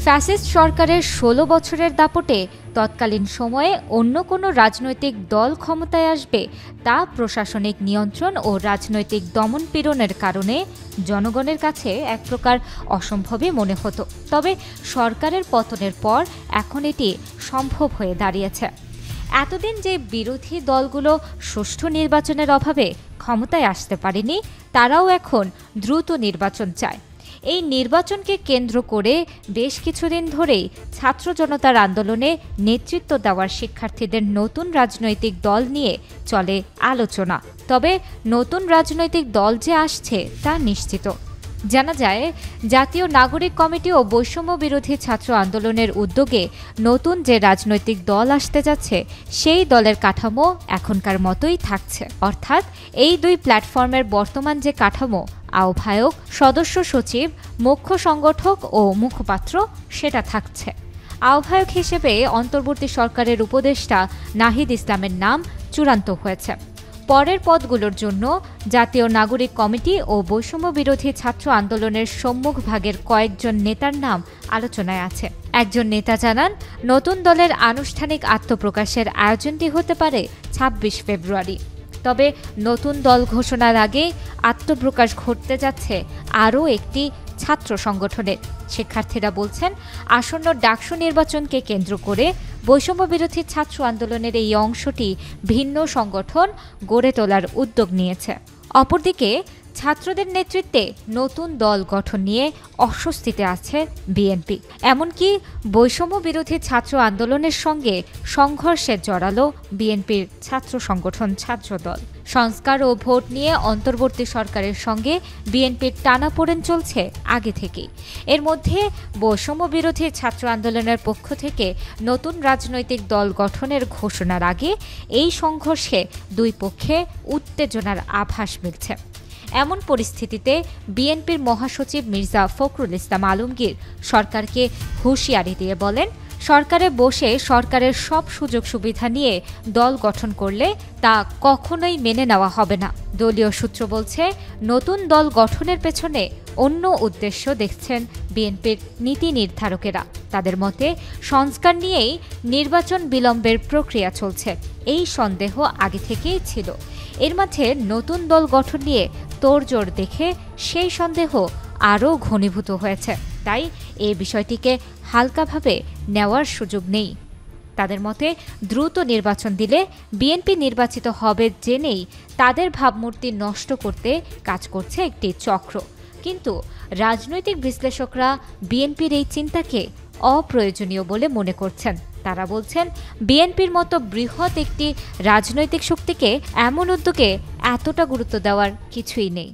Fascist সরকারের ১৬ বছরের দাপটে তৎকালীন সময়ে অন্য কোনো রাজনৈতিক দল ক্ষমতায় আসবে তা প্রশাসনিক নিয়ন্ত্রণ ও রাজনৈতিক দমনপীড়নের কারণে জনগণের কাছে এক প্রকার অসম্ভবই মনে হতো। তবে সরকারের পতনের পর এখন এটি সম্ভব হয়ে দাঁড়িয়েছে। এতদিন যে বিরোধী দলগুলো সুষ্ঠু নির্বাচনের অভাবে ক্ষমতায় আসতে পারেনি, তারাও এখন দ্রুত নির্বাচন চায়। এই নির্বাচনকে কেন্দ্র করে বেশ কিছুদিন ধরেই ছাত্র জনতার আন্দোলনে নেতৃত্ব দেওয়ার শিক্ষার্থীদের নতুন রাজনৈতিক দল নিয়ে চলে আলোচনা। তবে নতুন রাজনৈতিক দল যে আসছে তা নিশ্চিত। জানা যায়, জাতীয় নাগরিক কমিটি ও বৈষম্য বিরোধী ছাত্র আন্দোলনের উদ্যোগে নতুন যে রাজনৈতিক দল আসতে যাচ্ছে সেই দলের কাঠামো এখনকার মতোই থাকছে। অর্থাৎ এই দুই প্ল্যাটফর্মের বর্তমান যে কাঠামো, আহ্বায়ক, সদস্য সচিব, মুখ্য সংগঠক ও মুখপাত্র, সেটা থাকছে। আহ্বায়ক হিসেবে অন্তর্বর্তী সরকারের উপদেষ্টা নাহিদ ইসলামের নাম চূড়ান্ত হয়েছে। পরের পদগুলোর জন্য জাতীয় নাগরিক কমিটি ও বৈষম্য বিরোধী ছাত্র আন্দোলনের সম্মুখভাগের কয়েকজন নেতার নাম আলোচনায় আছে। একজন নেতা জানান, নতুন দলের আনুষ্ঠানিক আত্মপ্রকাশের আয়োজনটি হতে পারে ২৬ ফেব্রুয়ারি। তবে নতুন দল ঘোষণার আগে আত্মপ্রকাশ ঘটতে যাচ্ছে আরও একটি ছাত্র সংগঠনের। শিক্ষার্থীরা বলছেন, আসন্ন ডাকসু নির্বাচনকে কেন্দ্র করে বৈষম্য বিরোধী ছাত্র আন্দোলনের এই অংশটি ভিন্ন সংগঠন গড়ে তোলার উদ্যোগ নিয়েছে। অপরদিকে ছাত্রদের নেতৃত্বে নতুন দল গঠন নিয়ে অস্বস্তিতে আছে বিএনপি। এমনকি বৈষম্য বিরোধী ছাত্র আন্দোলনের সঙ্গে সংঘর্ষে জড়ালো বিএনপির ছাত্র সংগঠন ছাত্রদল। সংস্কার ও ভোট নিয়ে অন্তর্বর্তী সরকারের সঙ্গে বিএনপির টানাপোড়েন চলছে আগে থেকেই। এর মধ্যে বৈষম্য বিরোধী ছাত্র আন্দোলনের পক্ষ থেকে নতুন রাজনৈতিক দল গঠনের ঘোষণার আগে এই সংঘর্ষে দুই পক্ষে উত্তেজনার আভাস মিলছে। এমন পরিস্থিতিতে বিএনপির মহাসচিব মির্জা ফখরুল ইসলাম আলমগীর সরকারকে হুঁশিয়ারি দিয়ে বলেন, সরকারে বসে সরকারের সব সুযোগ সুবিধা নিয়ে দল গঠন করলে তা কখনোই মেনে নেওয়া হবে না। দলীয় সূত্র বলছে, নতুন দল গঠনের পেছনে অন্য উদ্দেশ্য দেখছেন বিএনপির নীতি নির্ধারকেরা। তাদের মতে সংস্কার নিয়েই নির্বাচন বিলম্বের প্রক্রিয়া চলছে, এই সন্দেহ আগে থেকেই ছিল। এর মাঝে নতুন দল গঠন নিয়ে তোড়জোড় দেখে সেই সন্দেহ আরও ঘনীভূত হয়েছে। তাই এই বিষয়টিকে হালকাভাবে নেওয়ার সুযোগ নেই। তাদের মতে, দ্রুত নির্বাচন দিলে বিএনপি নির্বাচিত হবে জেনেই তাদের ভাবমূর্তি নষ্ট করতে কাজ করছে একটি চক্র। কিন্তু রাজনৈতিক বিশ্লেষকরা বিএনপির এই চিন্তাকে অপ্রয়োজনীয় বলে মনে করছেন। তারা বলছেন, বিএনপির মতো বৃহৎ একটি রাজনৈতিক শক্তিকে এমন উদ্যোগে এতটা গুরুত্ব দেওয়ার কিছুই নেই।